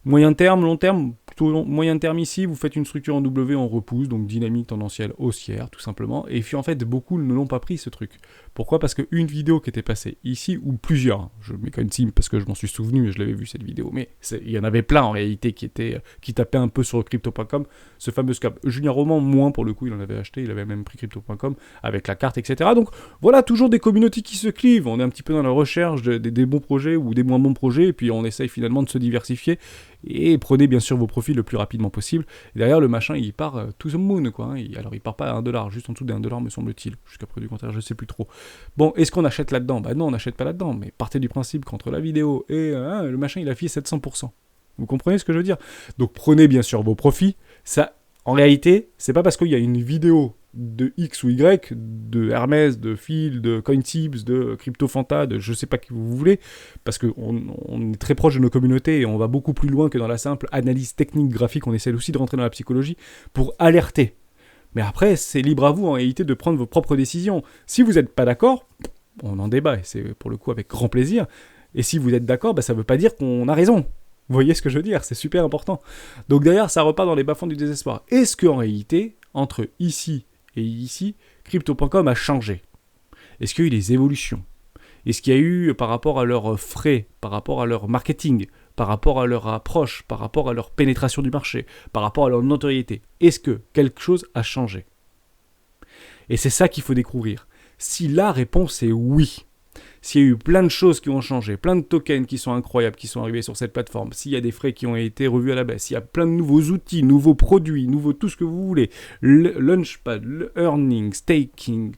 Moyen terme, long terme, plutôt moyen terme ici, vous faites une structure en W, on repousse, donc dynamique tendancielle haussière, tout simplement. Et puis en fait, beaucoup ne l'ont pas pris ce truc. Pourquoi? Parce qu'une vidéo qui était passée ici, ou plusieurs, je mets quand même sim parce que je m'en suis souvenu et je l'avais vu cette vidéo, mais il y en avait plein en réalité qui tapaient un peu sur le crypto.com, ce fameux scalp. Julien Roman, moins pour le coup, il en avait acheté, il avait même pris crypto.com avec la carte, etc. Donc voilà, toujours des communautés qui se clivent. On est un petit peu dans la recherche des bons projets ou des moins bons projets, et puis on essaye finalement de se diversifier. Et prenez bien sûr vos profits le plus rapidement possible. Et derrière, le machin, il part to the moon, quoi. Hein. Alors, il part pas à 1$, juste en dessous des 1$, me semble-t-il. Jusqu'à preuve du contraire, je sais plus trop. Bon, est-ce qu'on achète là-dedans? Bah non, on n'achète pas là-dedans. Mais partez du principe qu'entre la vidéo et le machin, il a fait 700%. Vous comprenez ce que je veux dire? Donc, prenez bien sûr vos profits. Ça, en réalité, c'est pas parce qu'il y a une vidéo de X ou Y, de Hermès, de Phil, de CoinTips, de CryptoFanta, de je sais pas qui vous voulez, parce qu'on est très proche de nos communautés et on va beaucoup plus loin que dans la simple analyse technique graphique, on essaie aussi de rentrer dans la psychologie pour alerter. Mais après, c'est libre à vous en réalité de prendre vos propres décisions. Si vous n'êtes pas d'accord, on en débat, et c'est pour le coup avec grand plaisir, et si vous êtes d'accord, ça ne veut pas dire qu'on a raison. Vous voyez ce que je veux dire? C'est super important. Donc derrière, ça repart dans les bas-fonds du désespoir. Est-ce qu'en réalité, entre ici et ici, Crypto.com a changé? Est-ce qu'il y a eu des évolutions? Est-ce qu'il y a eu, par rapport à leurs frais, par rapport à leur marketing, par rapport à leur approche, par rapport à leur pénétration du marché, par rapport à leur notoriété? Est-ce que quelque chose a changé? Et c'est ça qu'il faut découvrir. Si la réponse est oui, s'il y a eu plein de choses qui ont changé, plein de tokens qui sont incroyables, qui sont arrivés sur cette plateforme, s'il y a des frais qui ont été revus à la baisse, s'il y a plein de nouveaux outils, nouveaux produits, nouveaux tout ce que vous voulez, le Launchpad, le earning, staking,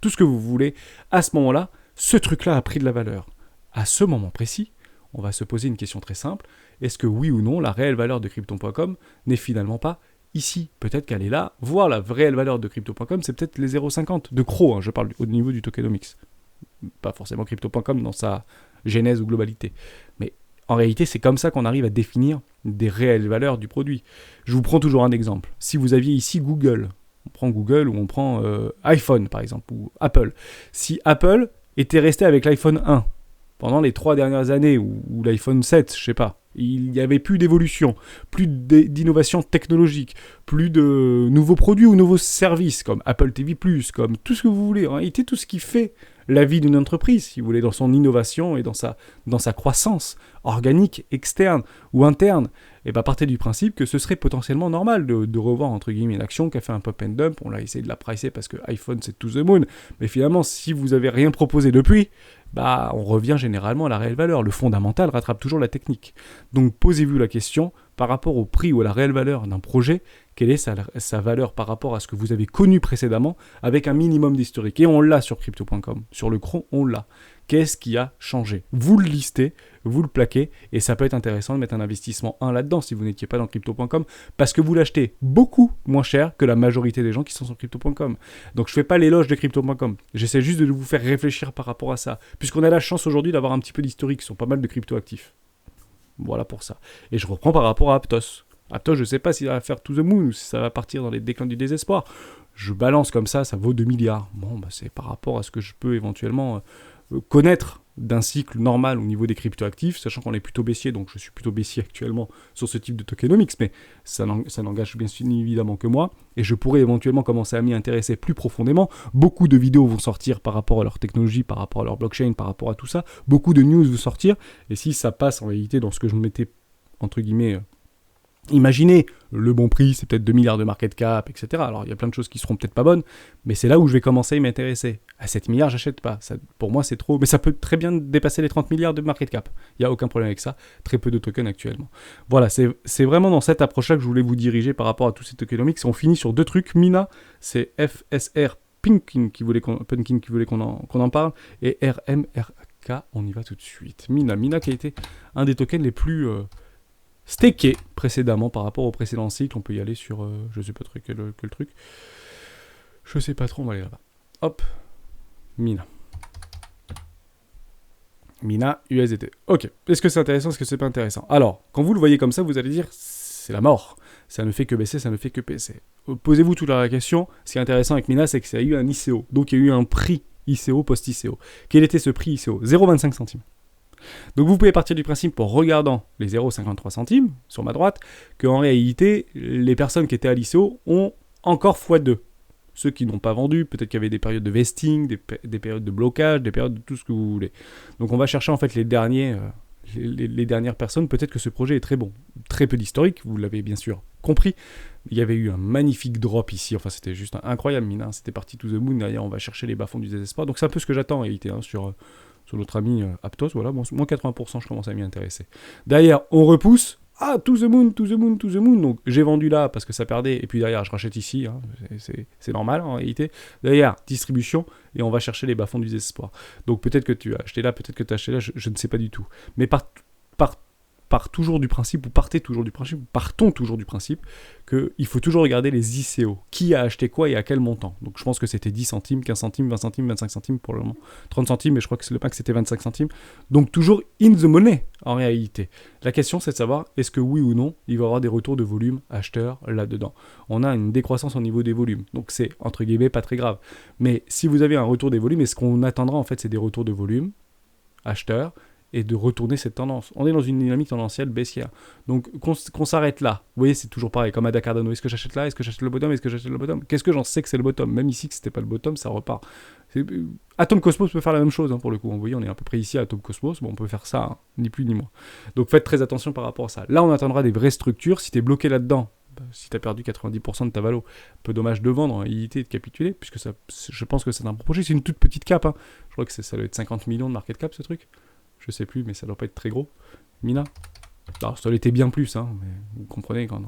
tout ce que vous voulez, à ce moment-là, ce truc-là a pris de la valeur. À ce moment précis, on va se poser une question très simple. Est-ce que oui ou non, la réelle valeur de Crypto.com n'est finalement pas ici? Peut-être qu'elle est là. Voir la réelle valeur de Crypto.com, c'est peut-être les 0,50 de CRO, je parle au niveau du tokenomics. Pas forcément Crypto.com dans sa genèse ou globalité. Mais en réalité, c'est comme ça qu'on arrive à définir des réelles valeurs du produit. Je vous prends toujours un exemple. Si vous aviez ici Google, on prend Google ou on prend iPhone par exemple, ou Apple. Si Apple était resté avec l'iPhone 1 pendant les 3 dernières années, ou l'iPhone 7, je sais pas, il n'y avait plus d'évolution, plus d'innovation technologique, plus de nouveaux produits ou nouveaux services, comme Apple TV+, comme tout ce que vous voulez. En réalité, tout ce qui fait la vie d'une entreprise, si vous voulez, dans son innovation et dans sa croissance organique, externe ou interne, et bien partez du principe que ce serait potentiellement normal de revoir, entre guillemets, une action qui a fait un pop and dump. On l'a essayé de la pricer parce que iPhone, c'est to the moon. Mais finalement, si vous n'avez rien proposé depuis, bah, on revient généralement à la réelle valeur. Le fondamental rattrape toujours la technique. Donc, posez-vous la question, par rapport au prix ou à la réelle valeur d'un projet, quelle est sa valeur par rapport à ce que vous avez connu précédemment, avec un minimum d'historique. Et on l'a sur Crypto.com. Sur le cron, on l'a. Qu'est-ce qui a changé? Vous le listez, vous le plaquez, et ça peut être intéressant de mettre un investissement 1 là-dedans si vous n'étiez pas dans Crypto.com, parce que vous l'achetez beaucoup moins cher que la majorité des gens qui sont sur Crypto.com. Donc je ne fais pas l'éloge de Crypto.com, j'essaie juste de vous faire réfléchir par rapport à ça, puisqu'on a la chance aujourd'hui d'avoir un petit peu d'historique sur pas mal de crypto-actifs. Voilà pour ça. Et je reprends par rapport à Aptos. Aptos, je ne sais pas s'il va faire to the moon ou si ça va partir dans les déclins du désespoir. Je balance comme ça vaut 2 milliards. Bon, bah, c'est par rapport à ce que je peux éventuellement connaître d'un cycle normal au niveau des cryptoactifs, sachant qu'on est plutôt baissier, donc je suis plutôt baissier actuellement sur ce type de tokenomics, mais ça n'engage bien évidemment que moi, et je pourrais éventuellement commencer à m'y intéresser plus profondément. Beaucoup de vidéos vont sortir par rapport à leur technologie, par rapport à leur blockchain, par rapport à tout ça, beaucoup de news vont sortir, et si ça passe en réalité dans ce que je m'étais, entre guillemets, imaginez, le bon prix, c'est peut-être 2 milliards de market cap, etc. Alors, il y a plein de choses qui seront peut-être pas bonnes, mais c'est là où je vais commencer à m'intéresser. À 7 milliards, j'achète pas. Ça, pour moi, c'est trop. Mais ça peut très bien dépasser les 30 milliards de market cap. Il n'y a aucun problème avec ça. Très peu de tokens actuellement. Voilà, c'est vraiment dans cette approche-là que je voulais vous diriger par rapport à tous ces tokenomics. On finit sur 2 trucs. Mina, c'est FSR Pinkin qui voulait qu'on en parle. Et RMRK, on y va tout de suite. Mina qui a été un des tokens les plus... stacké précédemment par rapport au précédent cycle. On peut y aller sur, je sais pas trop quel truc. Je sais pas trop, on va aller là-bas. Hop, Mina USDT. Ok, est-ce que c'est intéressant, est-ce que c'est pas intéressant? Alors, quand vous le voyez comme ça, vous allez dire, c'est la mort. Ça ne fait que baisser, ça ne fait que baisser. Posez-vous toute la question. Ce qui est intéressant avec Mina, c'est que ça a eu un ICO. Donc il y a eu un prix ICO post-ICO. Quel était ce prix ICO? 0,25 centimes. Donc vous pouvez partir du principe, en regardant les 0,53 centimes sur ma droite, qu'en réalité, les personnes qui étaient à l'ICO ont encore x2. Ceux qui n'ont pas vendu, peut-être qu'il y avait des périodes de vesting, des périodes de blocage, des périodes de tout ce que vous voulez. Donc on va chercher en fait les dernières personnes. Peut-être que ce projet est très bon. Très peu d'historique, vous l'avez bien sûr compris. Il y avait eu un magnifique drop ici, enfin c'était juste incroyable, mine. C'était parti to the moon, derrière on va chercher les bas-fonds du désespoir. Donc c'est un peu ce que j'attends en réalité sur notre ami Aptos, voilà, moins 80%, je commence à m'y intéresser. Derrière, on repousse, to the moon, donc j'ai vendu là parce que ça perdait, et puis derrière, je rachète ici, hein, c'est normal en réalité. Derrière, distribution, et on va chercher les bas-fonds du désespoir. Donc peut-être que tu as acheté là, peut-être que tu as acheté là, je ne sais pas du tout. Mais partons toujours du principe qu'il faut toujours regarder les ICO. Qui a acheté quoi et à quel montant? Donc je pense que c'était 10 centimes, 15 centimes, 20 centimes, 25 centimes pour le moment. 30 centimes, mais je crois que le max c'était 25 centimes. Donc toujours in the money en réalité. La question c'est de savoir est-ce que oui ou non il va y avoir des retours de volume acheteurs là-dedans. On a une décroissance au niveau des volumes. Donc c'est entre guillemets pas très grave. Mais si vous avez un retour des volumes, est-ce qu'on attendra en fait c'est des retours de volume acheteurs et de retourner cette tendance. On est dans une dynamique tendancielle baissière. Donc, qu'on s'arrête là. Vous voyez, c'est toujours pareil, comme à Cardano. Est-ce que j'achète là? Est-ce que j'achète le bottom? Est-ce que j'achète le bottom? Qu'est-ce que j'en sais que c'est le bottom? Même ici, que c'était pas le bottom, ça repart. Atom Cosmos peut faire la même chose, hein, pour le coup. Vous voyez, on est à peu près ici à Atom Cosmos, bon, on peut faire ça, hein, ni plus ni moins. Donc faites très attention par rapport à ça. Là, on attendra des vraies structures. Si tu es bloqué là-dedans, si tu as perdu 90% de ta valo, peu dommage de vendre en réalité et de capituler, puisque ça, je pense que c'est un projet. C'est une toute petite cap, hein. Je crois que ça doit être 50 millions de market cap, ce truc. Je sais plus, mais ça doit pas être très gros. Mina. Alors, ça l'était bien plus, hein, mais vous comprenez quand.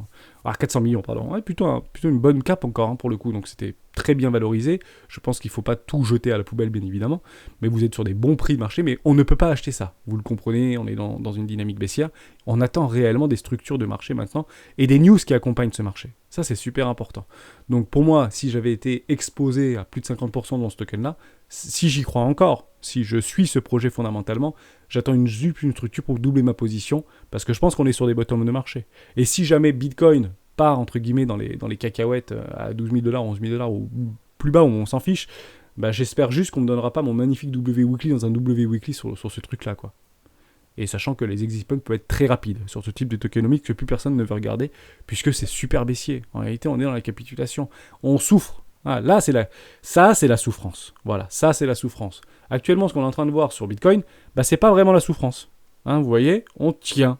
Alors, 400 millions, pardon. Ouais, plutôt une bonne cap encore, hein, pour le coup. Donc, c'était très bien valorisé. Je pense qu'il ne faut pas tout jeter à la poubelle, bien évidemment. Mais vous êtes sur des bons prix de marché, mais on ne peut pas acheter ça. Vous le comprenez, on est dans une dynamique baissière. On attend réellement des structures de marché maintenant et des news qui accompagnent ce marché. Ça, c'est super important. Donc, pour moi, si j'avais été exposé à plus de 50% dans ce token-là, si j'y crois encore, si je suis ce projet fondamentalement, j'attends une structure pour doubler ma position, parce que je pense qu'on est sur des bottoms de marché. Et si jamais Bitcoin part, entre guillemets, dans les cacahuètes à 12 000 $, 11 000 $, ou plus bas, où on s'en fiche, bah, j'espère juste qu'on ne me donnera pas mon magnifique W Weekly dans un W Weekly sur ce truc-là, quoi. Et sachant que les exit points peuvent être très rapides sur ce type de tokenomics que plus personne ne veut regarder, puisque c'est super baissier. En réalité, on est dans la capitulation. On souffre. Ah, là, ça, c'est la souffrance. Voilà, ça, c'est la souffrance. Actuellement, ce qu'on est en train de voir sur Bitcoin, bah, c'est pas vraiment la souffrance. Hein, vous voyez, on tient.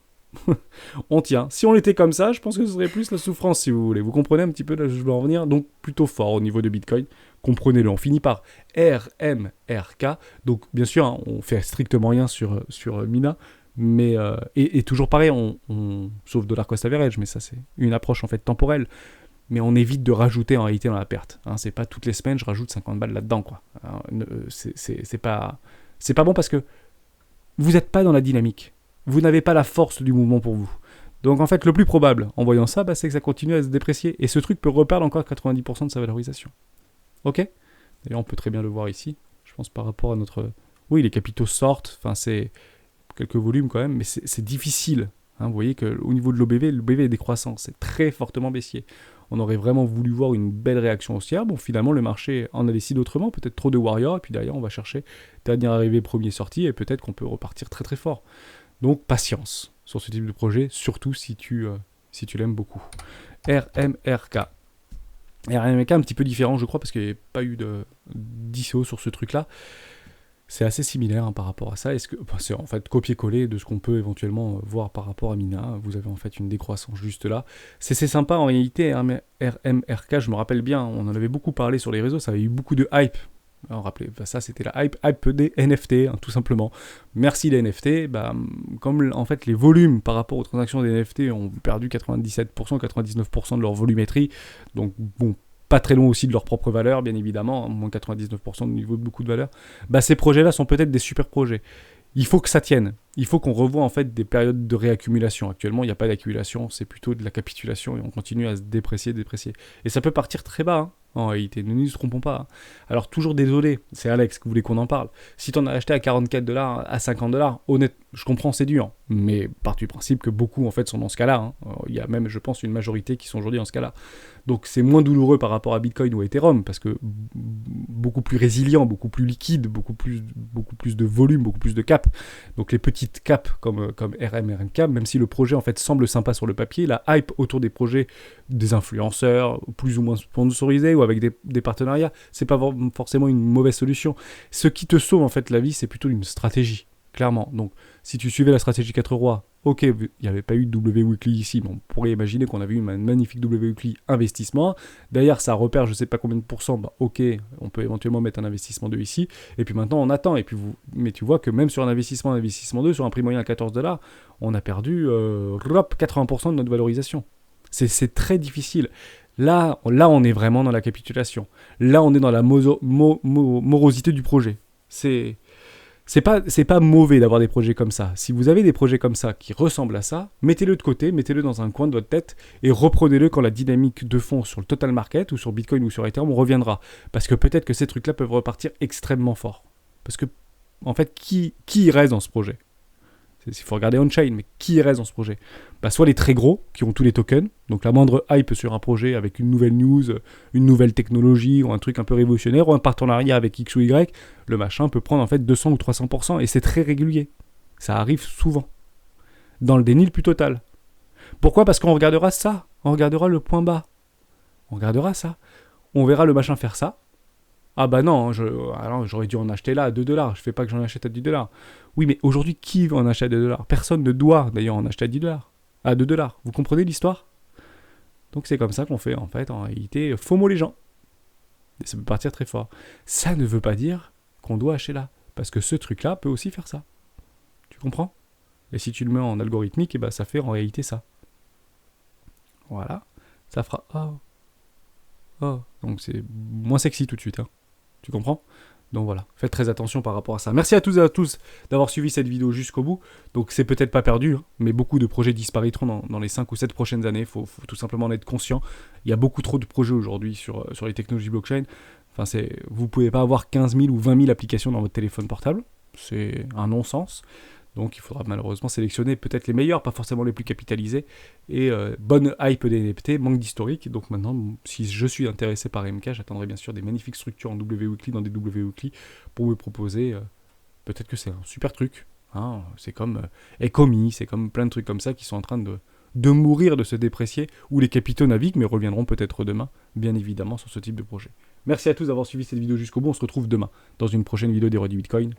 On tient. Si on était comme ça, je pense que ce serait plus la souffrance, si vous voulez. Vous comprenez un petit peu là où je veux en venir. Donc, plutôt fort au niveau de Bitcoin. Comprenez-le. On finit par RMRK. Donc, bien sûr, hein, on fait strictement rien sur Mina. Mais, et toujours pareil, sauf dollar cost average, mais ça, c'est une approche en fait temporelle. Mais on évite de rajouter en réalité dans la perte. Hein, c'est pas toutes les semaines, je rajoute 50 balles là-dedans, quoi. Alors, c'est pas bon parce que vous n'êtes pas dans la dynamique. Vous n'avez pas la force du mouvement pour vous. Donc en fait, le plus probable, en voyant ça, bah, c'est que ça continue à se déprécier. Et ce truc peut reperdre encore 90% de sa valorisation. Ok ? D'ailleurs, on peut très bien le voir ici. Je pense par rapport à notre... Oui, les capitaux sortent. Enfin, c'est quelques volumes quand même, mais c'est difficile. Hein, vous voyez qu'au niveau de l'OBV, l'OBV est décroissant. C'est très fortement baissier. On aurait vraiment voulu voir une belle réaction haussière. Bon, finalement, le marché en a décidé autrement. Peut-être trop de warriors. Et puis derrière, on va chercher dernier arrivé, premier sorti. Et peut-être qu'on peut repartir très très fort. Donc, patience sur ce type de projet. Surtout si tu l'aimes beaucoup. RMRK. RMRK un petit peu différent, je crois, parce qu'il n'y a pas eu d'ICO sur ce truc-là. C'est assez similaire, hein, par rapport à ça. C'est en fait copier-coller de ce qu'on peut éventuellement voir par rapport à Mina. Vous avez en fait une décroissance juste là. C'est sympa en réalité. RMRK, je me rappelle bien, on en avait beaucoup parlé sur les réseaux. Ça avait eu beaucoup de hype. Alors, rappelez, ça c'était la hype des NFT, hein, tout simplement. Merci les NFT. Bah, comme en fait les volumes par rapport aux transactions des NFT ont perdu 97%, 99% de leur volumétrie. Donc bon. Pas très loin aussi de leur propre valeur, bien évidemment, moins 99% au niveau de beaucoup de valeur, bah ces projets-là sont peut-être des super projets. Il faut que ça tienne. Il faut qu'on revoie en fait des périodes de réaccumulation. Actuellement, il n'y a pas d'accumulation, c'est plutôt de la capitulation et on continue à se déprécier. Et ça peut partir très bas, hein, en réalité, ne nous trompons pas. Hein. Alors toujours désolé, c'est Alex qui voulait qu'on en parle. Si tu en as acheté à 44 $, à 50 $, honnête, je comprends, c'est dur. Mais part du principe que beaucoup en fait sont dans ce cas-là. Hein. Il y a même, je pense, une majorité qui sont aujourd'hui dans ce cas-là. Donc c'est moins douloureux par rapport à Bitcoin ou Ethereum, parce que beaucoup plus résilient, beaucoup plus liquide, beaucoup plus de volume, beaucoup plus de cap. Donc les petites caps comme RMRK, même si le projet en fait semble sympa sur le papier, la hype autour des projets des influenceurs, plus ou moins sponsorisés ou avec des partenariats, c'est pas forcément une mauvaise solution. Ce qui te sauve en fait la vie, c'est plutôt une stratégie, clairement. Donc si tu suivais la stratégie 4 rois, ok, il n'y avait pas eu de W Weekly ici, mais on pourrait imaginer qu'on avait eu une magnifique W Weekly investissement. D'ailleurs, ça repère je sais pas combien de pourcents, bah ok, on peut éventuellement mettre un investissement 2 ici, et puis maintenant on attend. Mais tu vois que même sur un investissement 2, sur un prix moyen à 14 $, on a perdu 80% de notre valorisation. C'est très difficile. Là, on est vraiment dans la capitulation. Là, on est dans la morosité du projet. C'est pas mauvais d'avoir des projets comme ça. Si vous avez des projets comme ça qui ressemblent à ça, mettez-le de côté, mettez-le dans un coin de votre tête et reprenez-le quand la dynamique de fond sur le total market ou sur Bitcoin ou sur Ethereum reviendra. Parce que peut-être que ces trucs-là peuvent repartir extrêmement fort. Parce que, en fait, qui reste dans ce projet ? Il faut regarder on-chain, mais qui reste dans ce projet ? Bah, soit les très gros, qui ont tous les tokens, donc la moindre hype sur un projet avec une nouvelle news, une nouvelle technologie, ou un truc un peu révolutionnaire, ou un partenariat avec X ou Y, le machin peut prendre en fait 200 ou 300%, et c'est très régulier. Ça arrive souvent. Dans le déni le plus total. Pourquoi ? Parce qu'on regardera ça, on regardera le point bas. On regardera ça. On verra le machin faire ça, Ah bah non, alors j'aurais dû en acheter là à 2 dollars. Je fais pas que j'en achète à 10 dollars. Oui, mais aujourd'hui, qui va en acheter à 2 dollars? Personne ne doit d'ailleurs en acheter à 10 dollars. À 2 dollars. Vous comprenez l'histoire? Donc c'est comme ça qu'on fait en fait, en réalité, FOMO les gens. Et ça peut partir très fort. Ça ne veut pas dire qu'on doit acheter là. Parce que ce truc-là peut aussi faire ça. Tu comprends? Et si tu le mets en algorithmique, et ben ça fait en réalité ça. Voilà. Ça fera oh, oh. Donc c'est moins sexy tout de suite. Hein. Tu comprends? Donc voilà, faites très attention par rapport à ça. Merci à tous et à tous d'avoir suivi cette vidéo jusqu'au bout. Donc c'est peut-être pas perdu, hein, mais beaucoup de projets disparaîtront dans les 5 ou 7 prochaines années. Faut tout simplement en être conscient. Il y a beaucoup trop de projets aujourd'hui sur les technologies blockchain. Enfin, vous pouvez pas avoir 15 000 ou 20 000 applications dans votre téléphone portable. C'est un non-sens. Donc il faudra malheureusement sélectionner peut-être les meilleurs, pas forcément les plus capitalisés. Et bonne hype des NFT, manque d'historique. Donc maintenant, si je suis intéressé par MK, j'attendrai bien sûr des magnifiques structures en W-Weekly dans des W-Weekly pour vous proposer. Peut-être que c'est un super truc. Hein, c'est comme Ecomi, c'est comme plein de trucs comme ça qui sont en train de mourir, de se déprécier, où les capitaux naviguent, mais reviendront peut-être demain, bien évidemment, sur ce type de projet. Merci à tous d'avoir suivi cette vidéo jusqu'au bout. On se retrouve demain dans une prochaine vidéo des rois du Bitcoin.